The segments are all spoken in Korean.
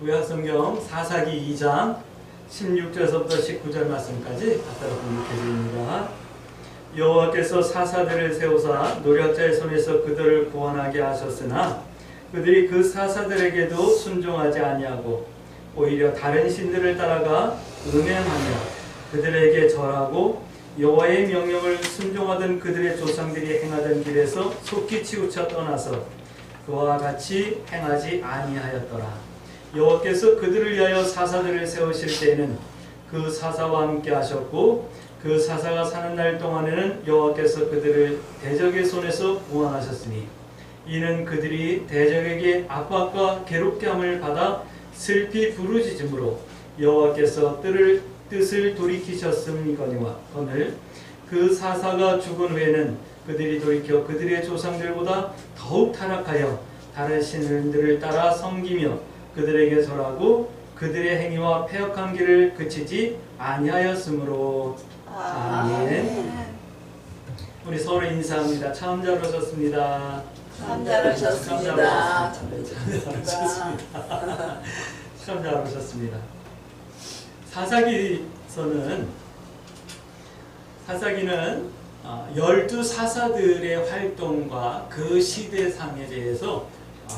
구약성경 사사기 2장 16절에서부터 19절 말씀까지 갖다가 공독해드립니다. 여호와께서 사사들을 세우사 노략자의 손에서 그들을 구원하게 하셨으나 그들이 그 사사들에게도 순종하지 아니하고 오히려 다른 신들을 따라가 음행하며 그들에게 절하고 여호와의 명령을 순종하던 그들의 조상들이 행하던 길에서 속히 치우쳐 떠나서 그와 같이 행하지 아니하였더라. 여호와께서 그들을 위하여 사사들을 세우실 때에는 그 사사와 함께 하셨고 그 사사가 사는 날 동안에는 여호와께서 그들을 대적의 손에서 구원하셨으니 이는 그들이 대적에게 압박과 괴롭게 함을 받아 슬피 부르짖음으로 여호와께서 뜻을 돌이키셨음이거니와 오늘 그 사사가 죽은 후에는 그들이 돌이켜 그들의 조상들보다 더욱 타락하여 다른 신들을 따라 섬기며 그들에게 절하고 그들의 행위와 패역한 길을 그치지 아니하였으므로. 아멘. 우리 서로 인사합니다. 참 잘 오셨습니다. 참 잘 오셨습니다. 참 잘 오셨습니다. 사사기는 12사사들의 활동과 그 시대상에 대해서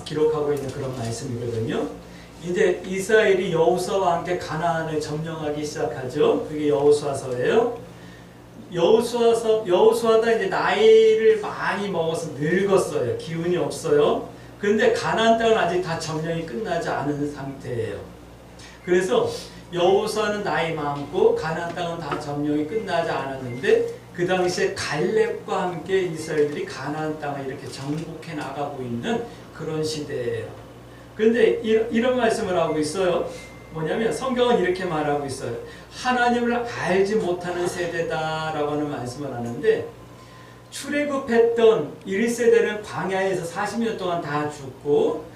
기록하고 있는 그런 말씀이거든요. 이제 이스라엘이 여호수아와 함께 가나안을 점령하기 시작하죠. 그게 여호수아서예요. 여호수아다 이제 나이를 많이 먹어서 늙었어요. 기운이 없어요. 그런데 가나안 땅은 아직 다 점령이 끝나지 않은 상태예요. 그래서 여호수아는 나이 많고 가나안 땅은 다 점령이 끝나지 않았는데 그 당시에 갈렙과 함께 이스라엘들이 가나안 땅을 이렇게 정복해 나가고 있는 그런 시대예요. 그런데 이런 말씀을 하고 있어요. 뭐냐면 성경은 이렇게 말하고 있어요. 하나님을 알지 못하는 세대다라고 하는 말씀을 하는데 출애굽했던 1세대는 광야에서 40년 동안 다 죽고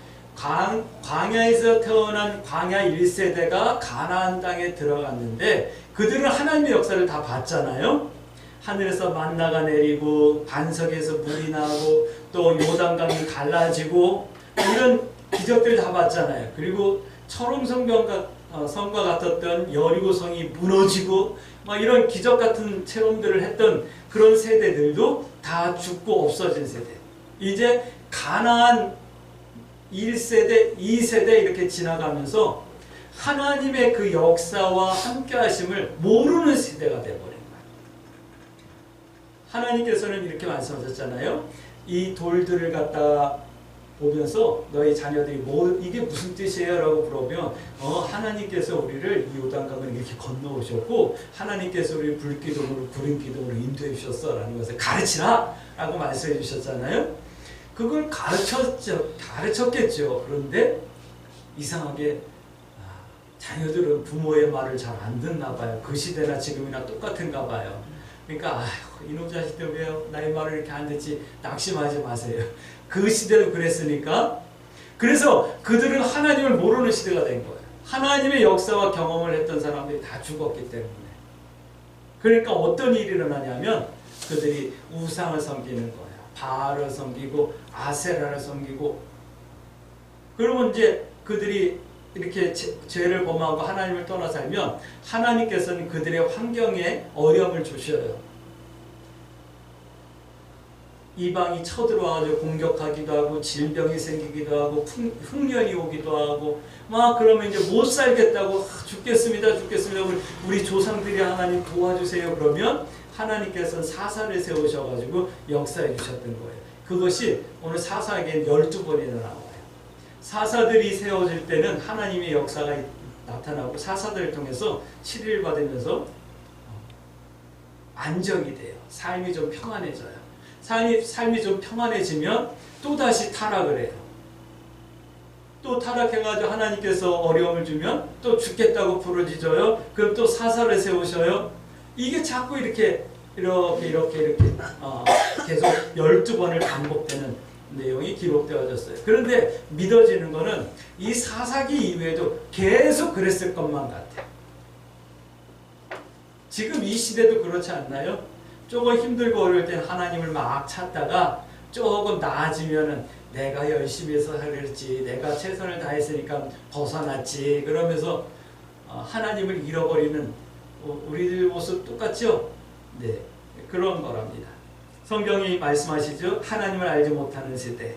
광야에서 태어난 광야 1세대가 가나안 땅에 들어갔는데 그들은 하나님의 역사를 다 봤잖아요. 하늘에서 만나가 내리고 반석에서 물이 나고 또 요단강이 갈라지고 이런 기적들 다 봤잖아요. 그리고 철옹성과 같았던 여리고성이 무너지고 막 이런 기적 같은 체험들을 했던 그런 세대들도 다 죽고 없어진 세대. 이제 가나안 1세대, 2세대 이렇게 지나가면서 하나님의 그 역사와 함께 하심을 모르는 세대가 되어버린 거예요. 하나님께서는 이렇게 말씀하셨잖아요. 이 돌들을 갖다 보면서 너희 자녀들이 이게 무슨 뜻이에요? 라고 물어보면 하나님께서 우리를 이 요단강을 이렇게 건너오셨고 하나님께서 우리 불기둥으로 구름 기둥으로 인도해 주셨어 라는 것을 가르치라 라고 말씀해 주셨잖아요. 그걸 가르쳤겠죠. 그런데 이상하게 자녀들은 부모의 말을 잘 안 듣나 봐요. 그 시대나 지금이나 똑같은가 봐요. 그러니까 이놈 자식들 왜 나의 말을 이렇게 안 듣지? 낙심하지 마세요. 그 시대도 그랬으니까. 그래서 그들은 하나님을 모르는 시대가 된 거예요. 하나님의 역사와 경험을 했던 사람들이 다 죽었기 때문에. 그러니까 어떤 일이 일어나냐면 그들이 우상을 섬기는 거예요. 바알을 섬기고 아세라를 섬기고. 그러면 이제 그들이 이렇게 죄를 범하고 하나님을 떠나 살면 하나님께서는 그들의 환경에 어려움을 주셔요. 이방이 쳐들어와서 공격하기도 하고 질병이 생기기도 하고 흉년이 오기도 하고 막 그러면 이제 못 살겠다고 죽겠습니다 우리 조상들이 하나님 도와주세요 그러면 하나님께서는 사사를 세우셔가지고 역사해 주셨던 거예요. 그것이 오늘 사사에게는 12번이나 나와요. 사사들이 세워질 때는 하나님의 역사가 나타나고 사사들을 통해서 치료를 받으면서 안정이 돼요. 삶이 좀 평안해져요. 삶이 좀 평안해지면 또다시 타락을 해요. 또 타락해가지고 하나님께서 어려움을 주면 또 죽겠다고 부르짖어요. 그럼 또 사사를 세우셔요. 이게 자꾸 이렇게 계속 12번을 반복되는 내용이 기록되어졌어요. 그런데 믿어지는 거는 이 사사기 이후에도 계속 그랬을 것만 같아요. 지금 이 시대도 그렇지 않나요? 조금 힘들고 어려울 땐 하나님을 막 찾다가 조금 나아지면은 내가 열심히 해서 그랬지, 내가 최선을 다했으니까 벗어났지, 그러면서 하나님을 잃어버리는 우리들 모습 똑같죠? 네, 그런 거랍니다. 성경이 말씀하시죠. 하나님을 알지 못하는 세대.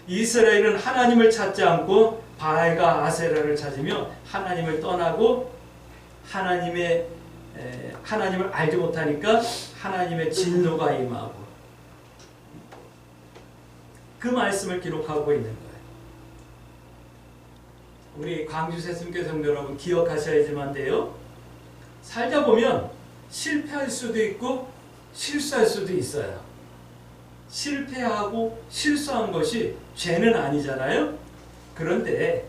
이스라엘은 하나님을 찾지 않고 바알과 아세라를 찾으며 하나님을 떠나고 하나님을 알지 못하니까 하나님의 진노가 임하고, 그 말씀을 기록하고 있는 거예요. 우리 광주 새순교 성도 여러분 기억하셔야지만돼요. 살다 보면 실패할 수도 있고 실수할 수도 있어요. 실패하고 실수한 것이 죄는 아니잖아요. 그런데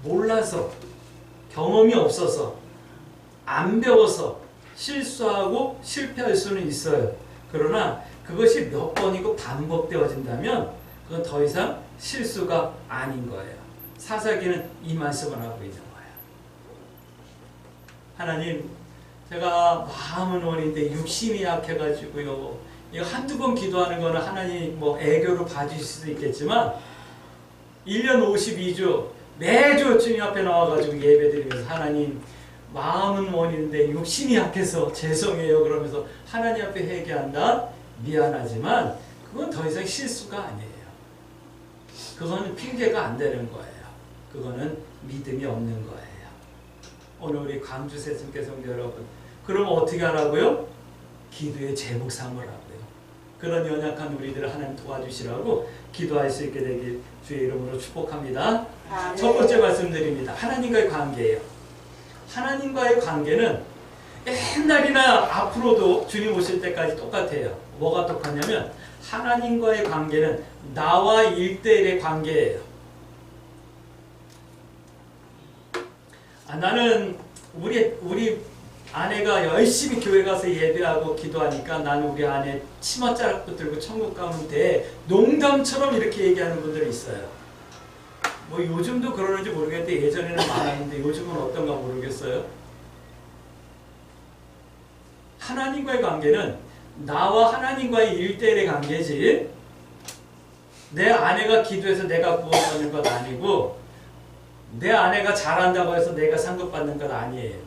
몰라서, 경험이 없어서, 안 배워서 실수하고 실패할 수는 있어요. 그러나 그것이 몇 번이고 반복되어진다면 그건 더 이상 실수가 아닌 거예요. 사사기는 이 말씀을 하고 있는 거예요. 하나님, 제가 마음은 원인데 육신이 약해가지고요, 이거 한두 번 기도하는 거는 하나님 뭐 애교로 봐주실 수도 있겠지만 1년 52주 매주 주님 앞에 나와가지고 예배드리면서 하나님, 마음은 원인데 육신이 약해서 죄송해요 그러면서 하나님 앞에 회개한다. 미안하지만 그건 더 이상 실수가 아니에요. 그거는 핑계가 안 되는 거예요. 그거는 믿음이 없는 거예요. 오늘 우리 광주 새순교 성도 여러분, 그럼 어떻게 하라고요? 기도의 제목 삼으라고요. 그런 연약한 우리들을 하나님 도와주시라고 기도할 수 있게 되길 주의 이름으로 축복합니다. 첫 번째 말씀드립니다. 하나님과의 관계예요. 하나님과의 관계는 옛날이나 앞으로도 주님 오실 때까지 똑같아요. 뭐가 똑같냐면 하나님과의 관계는 나와 1대1의 관계예요. 나는 우리 아내가 열심히 교회 가서 예배하고 기도하니까 나는 우리 아내 치맛자락 붙들고 천국 가면 돼, 농담처럼 이렇게 얘기하는 분들이 있어요. 뭐 요즘도 그러는지 모르겠는데 예전에는 많았는데 요즘은 어떤가 모르겠어요. 하나님과의 관계는 나와 하나님과의 1대1의 관계지, 내 아내가 기도해서 내가 구원받는 것 아니고 내 아내가 잘한다고 해서 내가 상급받는 것 아니에요.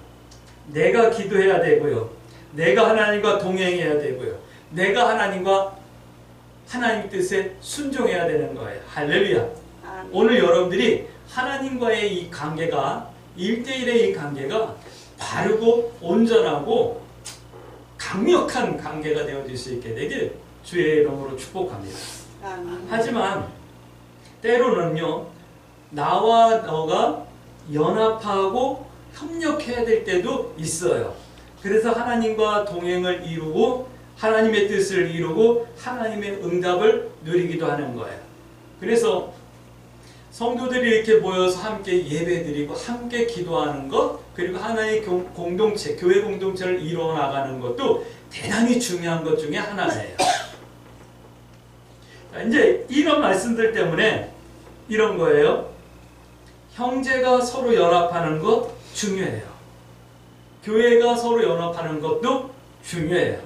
내가 기도해야 되고요, 내가 하나님과 동행해야 되고요, 내가 하나님 뜻에 순종해야 되는 거예요. 할렐루야. 오늘 여러분들이 하나님과의 이 관계가, 1대1의 이 관계가 바르고 온전하고 강력한 관계가 되어질 수 있게 되길 주의 이름으로 축복합니다. 하지만 때로는요, 나와 너가 연합하고 협력해야 될 때도 있어요. 그래서 하나님과 동행을 이루고 하나님의 뜻을 이루고 하나님의 응답을 누리기도 하는 거예요. 그래서 성도들이 이렇게 모여서 함께 예배드리고 함께 기도하는 것, 그리고 하나의 공동체, 교회 공동체를 이루어 나가는 것도 대단히 중요한 것 중에 하나예요. 이제 이런 말씀들 때문에 이런 거예요. 형제가 서로 연합하는 것 중요해요. 교회가 서로 연합하는 것도 중요해요.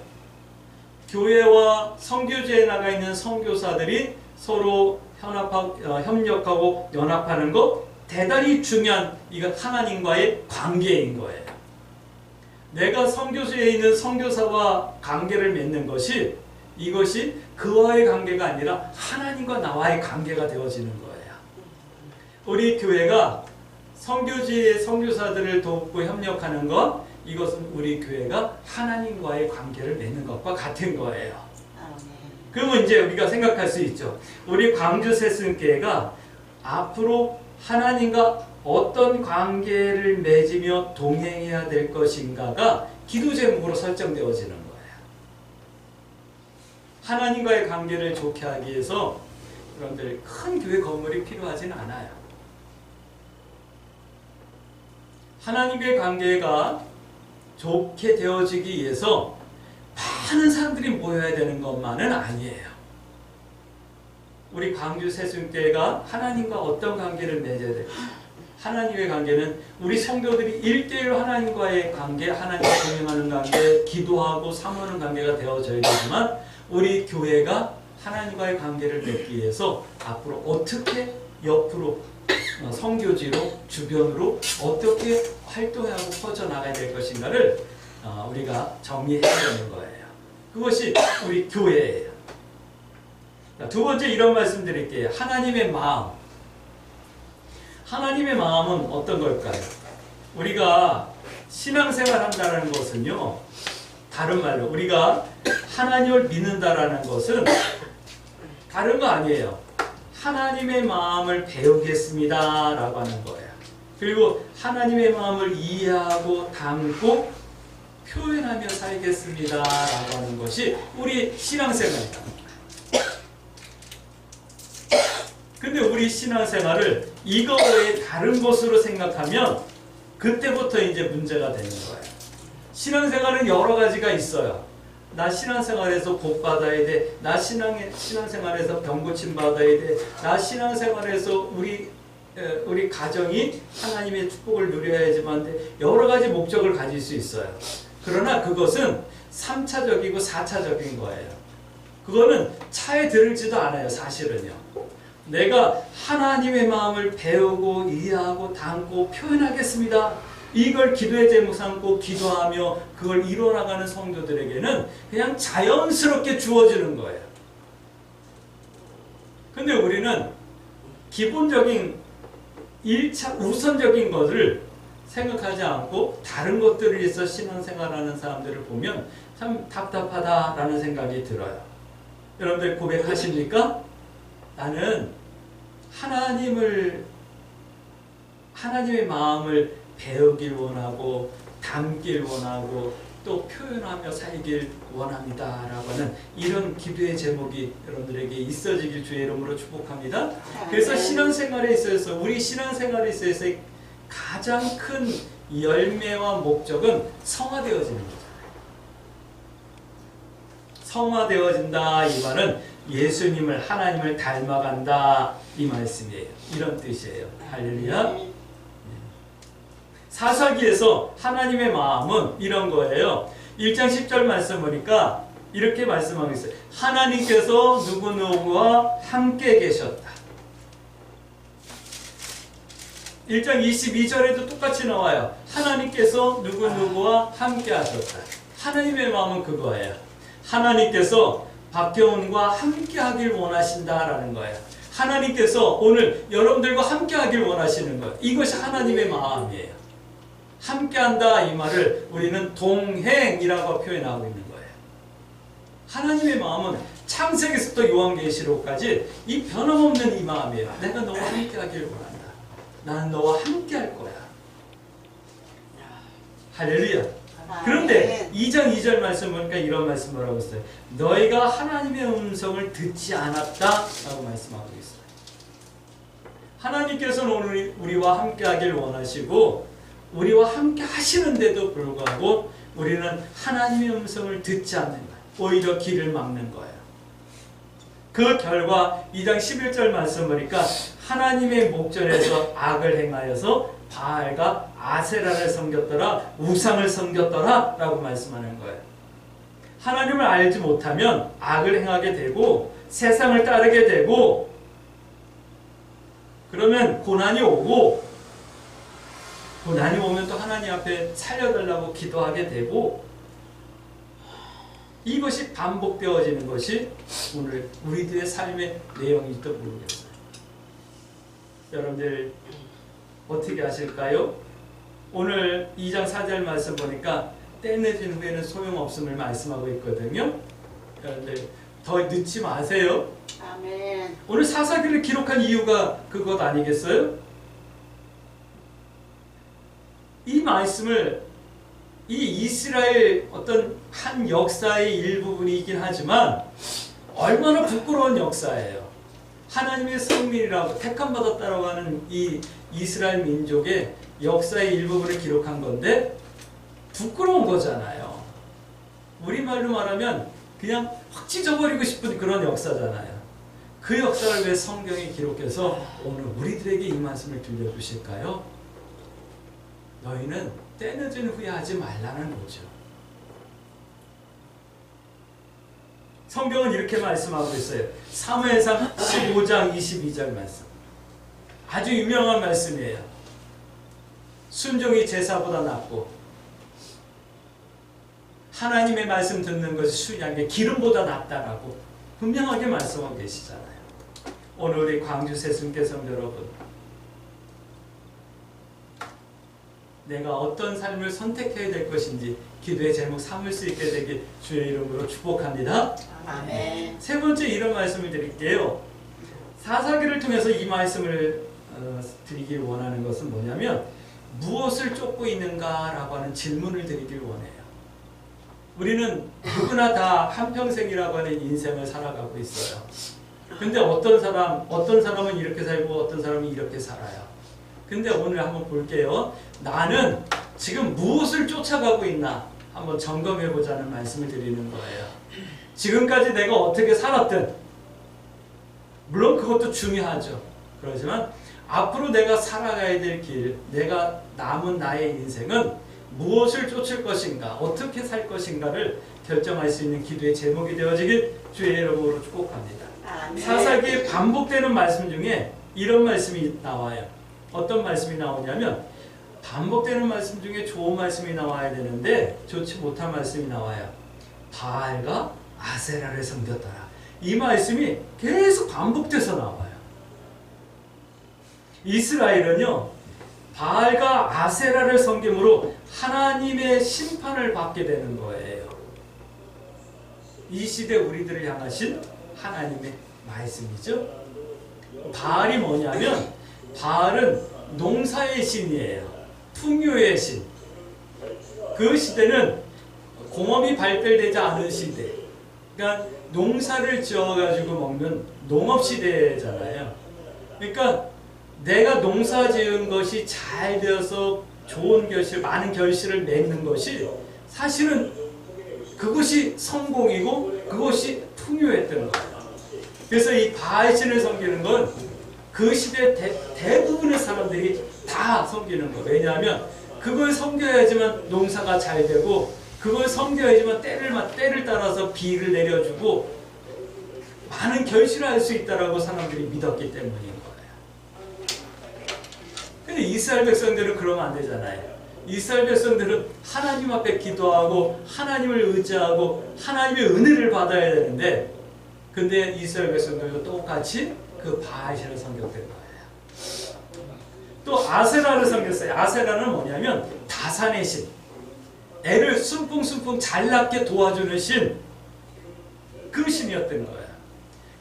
교회와 선교지에 나가 있는 선교사들이 서로 협력하고 연합하는 것 대단히 중요한, 이건 하나님과의 관계인 거예요. 내가 선교지에 있는 선교사와 관계를 맺는 것이, 이것이 그와의 관계가 아니라 하나님과 나와의 관계가 되어지는 거예요. 우리 교회가 선교지의 선교사들을 돕고 협력하는 것, 이것은 우리 교회가 하나님과의 관계를 맺는 것과 같은 거예요. 그러면 이제 우리가 생각할 수 있죠. 우리 광주 새순교회가 앞으로 하나님과 어떤 관계를 맺으며 동행해야 될 것인가가 기도 제목으로 설정되어지는 거예요. 하나님과의 관계를 좋게 하기 위해서 여러분들 큰 교회 건물이 필요하지는 않아요. 하나님과의 관계가 좋게 되어지기 위해서 많은 사람들이 모여야 되는 것만은 아니에요. 우리 광주 새순교회가 하나님과 어떤 관계를 맺어야 될까? 하나님의 관계는 우리 성도들이 1대1로 하나님과의 관계, 하나님과 동행하는 관계, 기도하고 사모하는 관계가 되어져야 되지만 우리 교회가 하나님과의 관계를 맺기 위해서 앞으로 어떻게 옆으로 선교지로 주변으로 어떻게 활동하고 퍼져나가야 될 것인가를 우리가 정리해야 되는 거예요. 그것이 우리 교회예요. 두 번째 이런 말씀 드릴게요. 하나님의 마음. 하나님의 마음은 어떤 걸까요? 우리가 신앙생활 한다는 것은요, 다른 말로 우리가 하나님을 믿는다라는 것은 다른 거 아니에요. 하나님의 마음을 배우겠습니다 라고 하는 거예요. 그리고 하나님의 마음을 이해하고 담고 표현하며 살겠습니다 라고 하는 것이 우리 신앙생활입니다. 근데 우리 신앙생활을 이거 외에 다른 것으로 생각하면 그때부터 이제 문제가 되는 거예요. 신앙생활은 여러 가지가 있어요. 나 신앙생활에서 복 받아야 돼. 나 신앙생활에서 병 고침 받아야 돼. 나 신앙생활에서 우리 가정이 하나님의 축복을 누려야지만 여러 가지 목적을 가질 수 있어요. 그러나 그것은 3차적이고 4차적인 거예요. 그거는 차에 들을지도 않아요. 사실은요. 내가 하나님의 마음을 배우고 이해하고 담고 표현하겠습니다. 이걸 기도의 제목 삼고 기도하며 그걸 이뤄나가는 성도들에게는 그냥 자연스럽게 주어지는 거예요. 근데 우리는 기본적인 1차 우선적인 것을 생각하지 않고 다른 것들을 위해서 신앙생활하는 사람들을 보면 참 답답하다라는 생각이 들어요. 여러분들 고백하십니까? 나는 하나님의 마음을 배우길 원하고 담길 원하고 또 표현하며 살길 원합니다 라고 하는 이런 기도의 제목이 여러분들에게 있어지길 주의 이름으로 축복합니다. 그래서 신앙생활에 있어서 우리 신앙생활에 있어서 가장 큰 열매와 목적은 성화되어지는 거잖아요. 성화되어진다 이 말은 예수님을 하나님을 닮아간다 이 말씀이에요. 이런 뜻이에요. 할렐루야. 사사기에서 하나님의 마음은 이런 거예요. 1장 10절 말씀 보니까 이렇게 말씀하고 있어요. 하나님께서 누구누구와 함께 계셨다. 1장 22절에도 똑같이 나와요. 하나님께서 누구누구와 함께 하셨다. 하나님의 마음은 그거예요. 하나님께서 박경훈과 함께 하길 원하신다라는 거예요. 하나님께서 오늘 여러분들과 함께 하길 원하시는 거예요. 이것이 하나님의 마음이에요. 함께한다 이 말을 우리는 동행이라고 표현하고 있는 거예요. 하나님의 마음은 창세기부터 요한계시록까지 이 변함없는 이 마음이에요. 내가 너와 함께하기를 원한다. 나는 너와 함께할 거야. 할렐루야. 그런데 2장 2절 말씀 보니까 이런 말씀을 하고 있어요. 너희가 하나님의 음성을 듣지 않았다 라고 말씀하고 있어요. 하나님께서는 오늘 우리와 함께하길 원하시고 우리와 함께 하시는데도 불구하고 우리는 하나님의 음성을 듣지 않는 거예요. 오히려 길을 막는 거예요. 그 결과 2장 11절 말씀 보니까 하나님의 목전에서 악을 행하여서 바알과 아세라를 섬겼더라, 우상을 섬겼더라 라고 말씀하는 거예요. 하나님을 알지 못하면 악을 행하게 되고 세상을 따르게 되고 그러면 고난이 오고 고난이 오면 또 하나님 앞에 살려달라고 기도하게 되고 이것이 반복되어지는 것이 오늘 우리들의 삶의 내용일지도 모르겠어요. 여러분들 어떻게 하실까요? 오늘 2장 4절 말씀 보니까 때 늦은 후에는 소용없음을 말씀하고 있거든요. 여러분들 더 늦지 마세요. 아멘. 오늘 사사기를 기록한 이유가 그것 아니겠어요? 이 말씀을 이 이스라엘 어떤 한 역사의 일부분이긴 하지만 얼마나 부끄러운 역사예요. 하나님의 성민이라고 택함받았다라고 하는 이 이스라엘 민족의 역사의 일부분을 기록한 건데 부끄러운 거잖아요. 우리말로 말하면 그냥 확 찢어버리고 싶은 그런 역사잖아요. 그 역사를 왜 성경에 기록해서 오늘 우리들에게 이 말씀을 들려주실까요? 너희는 때늦은 후에 하지 말라는 거죠. 성경은 이렇게 말씀하고 있어요. 사무엘상 15장 22절 말씀. 아주 유명한 말씀이에요. 순종이 제사보다 낫고 하나님의 말씀 듣는 것이 순양의 기름보다 낫다라고 분명하게 말씀하고 계시잖아요. 오늘 우리 광주 새순교 성도 여러분, 내가 어떤 삶을 선택해야 될 것인지 기도의 제목 삼을 수 있게 되길 주의 이름으로 축복합니다. 아멘. 세 번째 이런 말씀을 드릴게요. 사사기를 통해서 이 말씀을 드리길 원하는 것은 뭐냐면 무엇을 쫓고 있는가라고 하는 질문을 드리길 원해요. 우리는 누구나 다 한평생이라고 하는 인생을 살아가고 있어요. 근데 어떤 사람은 이렇게 살고 어떤 사람은 이렇게 살아요. 근데 오늘 한번 볼게요. 나는 지금 무엇을 쫓아가고 있나 한번 점검해 보자는 말씀을 드리는 거예요. 지금까지 내가 어떻게 살았든 물론 그것도 중요하죠. 그렇지만 앞으로 내가 살아가야 될 길, 내가 남은 나의 인생은 무엇을 쫓을 것인가, 어떻게 살 것인가를 결정할 수 있는 기도의 제목이 되어지길 주의 이름으로 축복합니다. 아멘. 사사기에 반복되는 말씀 중에 이런 말씀이 나와요. 어떤 말씀이 나오냐면 반복되는 말씀 중에 좋은 말씀이 나와야 되는데 좋지 못한 말씀이 나와요. 바알과 아세라를 섬겼더라. 이 말씀이 계속 반복돼서 나와요. 이스라엘은요, 바알과 아세라를 섬김으로 하나님의 심판을 받게 되는 거예요. 이 시대 우리들을 향하신 하나님의 말씀이죠. 바알이 뭐냐면 바알은 농사의 신이에요. 풍요의 신. 그 시대는 공업이 발달되지 않은 시대. 그러니까 농사를 지어가지고 먹는 농업시대잖아요. 그러니까 내가 농사 지은 것이 잘 되어서 좋은 결실, 많은 결실을 맺는 것이 사실은 그것이 성공이고 그것이 풍요했던 거예요. 그래서 이 바알신을 섬기는 건 그 시대 대부분의 사람들이 다 섬기는 거예요. 왜냐하면 그걸 섬겨야지만 농사가 잘 되고 그걸 섬겨야지만 때를 따라서 비를 내려주고 많은 결실을 할 수 있다라고 사람들이 믿었기 때문인 거예요. 근데 이스라엘 백성들은 그러면 안 되잖아요. 이스라엘 백성들은 하나님 앞에 기도하고 하나님을 의지하고 하나님의 은혜를 받아야 되는데 근데 이스라엘 백성들도 똑같이 그 바알신을 섬겼던 거예요. 또 아세라를 섬겼어요. 아세라는 뭐냐면 다산의 신. 애를 숨풍숨풍 잘 낳게 도와주는 신. 그 신이었던 거예요.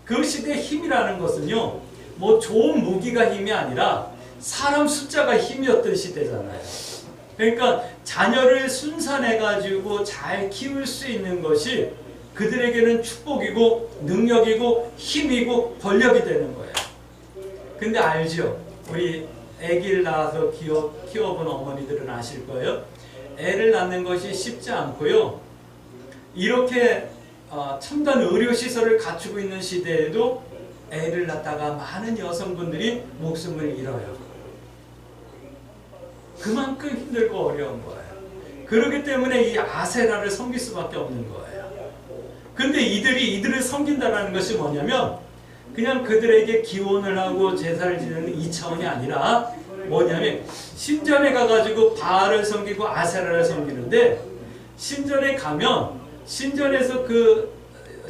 그 시대의 힘이라는 것은요, 뭐 좋은 무기가 힘이 아니라 사람 숫자가 힘이었던 시대잖아요. 그러니까 자녀를 순산해가지고 잘 키울 수 있는 것이 그들에게는 축복이고 능력이고 힘이고 권력이 되는 거예요. 근데 알죠? 우리 아기를 낳아서 키워본 어머니들은 아실 거예요. 애를 낳는 것이 쉽지 않고요. 이렇게 첨단 의료시설을 갖추고 있는 시대에도 애를 낳다가 많은 여성분들이 목숨을 잃어요. 그만큼 힘들고 어려운 거예요. 그렇기 때문에 이 아세라를 섬길 수밖에 없는 거예요. 근데 이들을 섬긴다는 것이 뭐냐면 그냥 그들에게 기원을 하고 제사를 지내는 이 차원이 아니라 뭐냐면 신전에 가가지고 바알을 섬기고 아세라를 섬기는데 신전에 가면 신전에서 그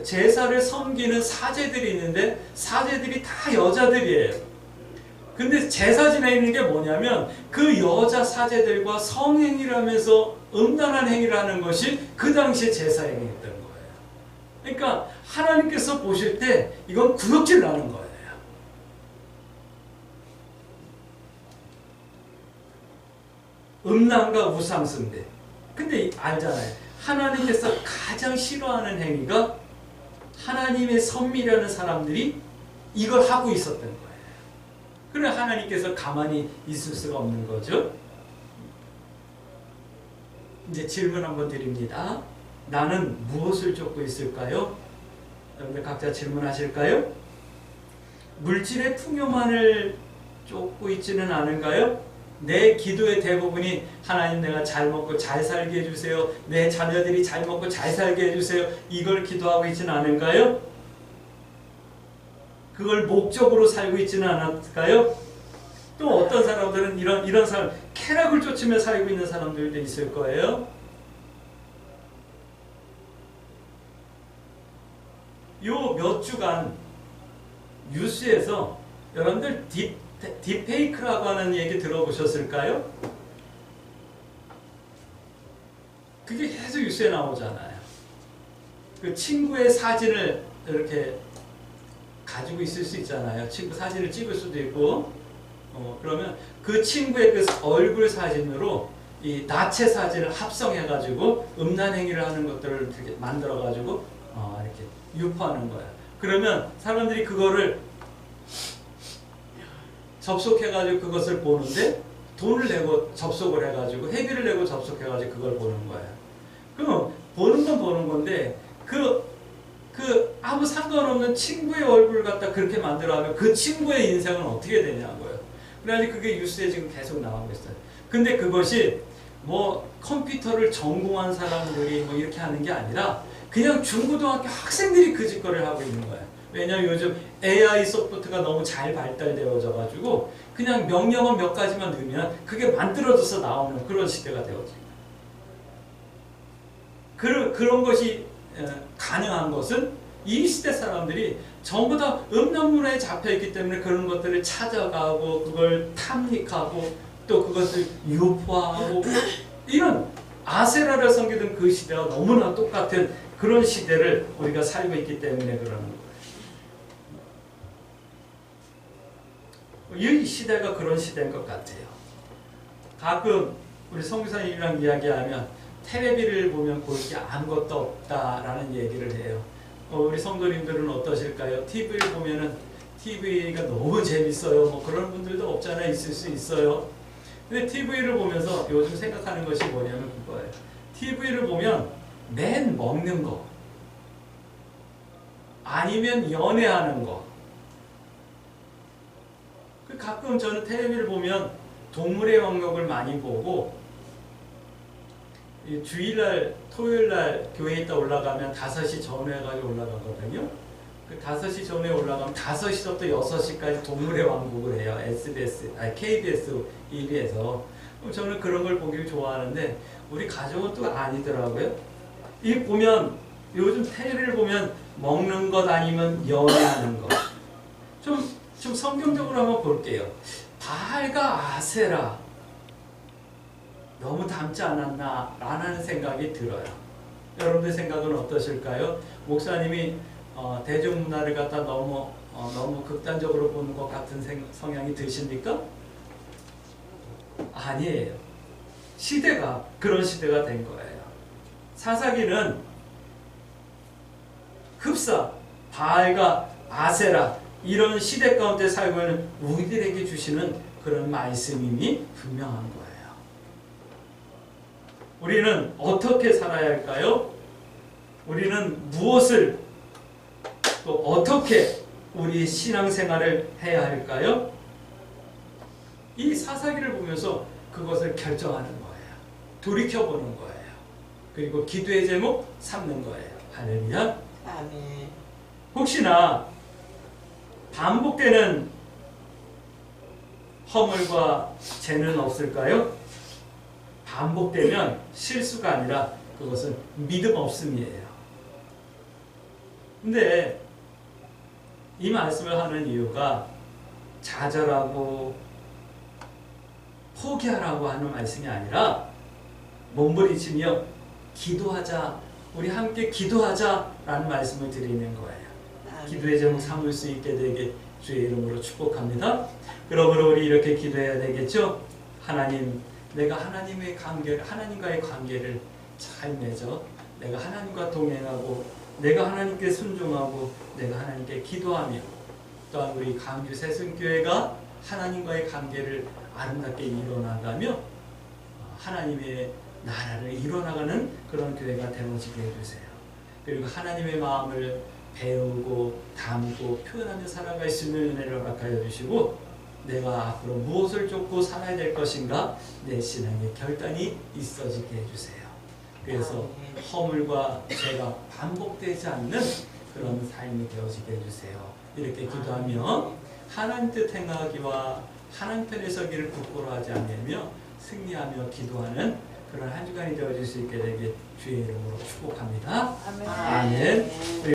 제사를 섬기는 사제들이 있는데 사제들이 다 여자들이에요. 근데 제사 지내는 게 뭐냐면 그 여자 사제들과 성행위를 하면서 음란한 행위를 하는 것이 그 당시에 제사 행위였던 거예요. 그러니까 하나님께서 보실 때 이건 구역질 나는 거예요. 음란과 우상숭배. 근데 알잖아요. 하나님께서 가장 싫어하는 행위가 하나님의 선미라는 사람들이 이걸 하고 있었던 거예요. 그래 하나님께서 가만히 있을 수가 없는 거죠. 이제 질문 한번 드립니다. 나는 무엇을 쫓고 있을까요? 여러분들 각자 질문하실까요? 물질의 풍요만을 쫓고 있지는 않은가요? 내 기도의 대부분이 하나님 내가 잘 먹고 잘 살게 해주세요. 내 자녀들이 잘 먹고 잘 살게 해주세요. 이걸 기도하고 있지는 않은가요? 그걸 목적으로 살고 있지는 않을까요? 또 어떤 사람들은 이런 사람, 쾌락을 쫓으며 살고 있는 사람들도 있을 거예요. 요 몇 주간 뉴스에서 여러분들 딥페이크라고 하는 얘기 들어보셨을까요? 그게 계속 뉴스에 나오잖아요. 그 친구의 사진을 이렇게 가지고 있을 수 있잖아요. 친구 사진을 찍을 수도 있고, 그러면 그 친구의 그 얼굴 사진으로 이 나체 사진을 합성해가지고 음란 행위를 하는 것들을 이렇게 만들어가지고 이렇게 유포하는 거야. 그러면 사람들이 그거를 접속해가지고 그것을 보는데 돈을 내고 접속을 해가지고 회비를 내고 접속해가지고 그걸 보는 거야. 그럼 보는 건 보는 건데 그 아무 상관없는 친구의 얼굴을 갖다 그렇게 만들어하면 그 친구의 인생은 어떻게 되냐고요. 그래가지고 그게 뉴스에 지금 계속 나오고 있어요. 근데 그것이 뭐 컴퓨터를 전공한 사람들이 뭐 이렇게 하는 게 아니라 그냥 중고등학교 학생들이 그 짓거리를 하고 있는 거예요. 왜냐하면 요즘 AI 소프트가 너무 잘 발달되어져 가지고 그냥 명령어 몇 가지만 넣으면 그게 만들어져서 나오는 그런 시대가 되어진 거예요. 그런 것이 가능한 것은 이 시대 사람들이 전부 다 음란문화에 잡혀있기 때문에 그런 것들을 찾아가고 그걸 탐닉하고 또 그것을 유포하고 이런 아세라를 섬기던 그 시대와 너무나 똑같은 그런 시대를 우리가 살고 있기 때문에 그러는 거예요. 이 시대가 그런 시대인 것 같아요. 가끔 우리 선교사님이랑 이야기하면 텔레비를 보면 볼 게 아무것도 없다라는 얘기를 해요. 우리 성도님들은 어떠실까요? TV를 보면은 TV가 너무 재밌어요. 뭐 그런 분들도 없잖아요. 있을 수 있어요. 근데 TV를 보면서 요즘 생각하는 것이 뭐냐면 그거예요. TV를 보면 맨 먹는 거 아니면 연애하는 거. 가끔 저는 텔레비를 보면 동물의 왕국을 많이 보고 주일날 토요일날 교회에 있다 올라가면 5시 전후해가지고 올라가거든요. 그 5시 전에 올라가면 5시부터 6시까지 동물의 왕국을 해요. KBS 1위에서. 저는 그런 걸 보기를 좋아하는데 우리 가족은 또 아니더라고요. 이 보면 요즘 텔레비를 보면 먹는 것 아니면 연애하는 것. 좀 성경적으로 한번 볼게요. 바알과 아세라 너무 닮지 않았나 라는 생각이 들어요. 여러분들 생각은 어떠실까요? 목사님이 대중문화를 갖다 너무 극단적으로 보는 것 같은 성향이 드십니까? 아니에요. 시대가 그런 시대가 된 거예요. 사사기는 흡사, 바알과 아세라 이런 시대 가운데 살고 있는 우리들에게 주시는 그런 말씀임이 분명한 거예요. 우리는 어떻게 살아야 할까요? 우리는 무엇을 또 어떻게 우리 신앙생활을 해야 할까요? 이 사사기를 보면서 그것을 결정하는 거예요. 돌이켜보는 거예요. 그리고 기도의 제목 삼는 거예요. 할렐루야. 아멘. 혹시나 반복되는 허물과 죄는 없을까요? 반복되면 실수가 아니라 그것은 믿음 없음이에요. 근데 이 말씀을 하는 이유가 좌절하고 포기하라고 하는 말씀이 아니라 몸부림치며 기도하자, 우리 함께 기도하자라는 말씀을 드리는 거예요. 기도의 제목 삼을 수 있게 되게 주의 이름으로 축복합니다. 그러므로 우리 이렇게 기도해야 되겠죠? 하나님, 내가 하나님과의 관계를 잘 맺어 내가 하나님과 동행하고 내가 하나님께 순종하고 내가 하나님께 기도하며 또한 우리 강주 새순교회가 하나님과의 관계를 아름답게 이뤄나가며 하나님의 나라를 이뤄나가는 그런 교회가 되어지게 해주세요. 그리고 하나님의 마음을 배우고 담고 표현하며 살아갈 수 있는 은혜를 허락하여 주시고 내가 앞으로 무엇을 쫓고 살아야 될 것인가? 내 신앙의 결단이 있어지게 해주세요. 그래서 허물과 죄가 반복되지 않는 그런 삶이 되어지게 해주세요. 이렇게 기도하며 하나님 뜻 행하기와 하나님 편에 서기를 부끄러워하지 않으며 승리하며 기도하는 그런 한 주간이 되어질 수 있게 되길 주의 이름으로 축복합니다. 아멘. 아멘.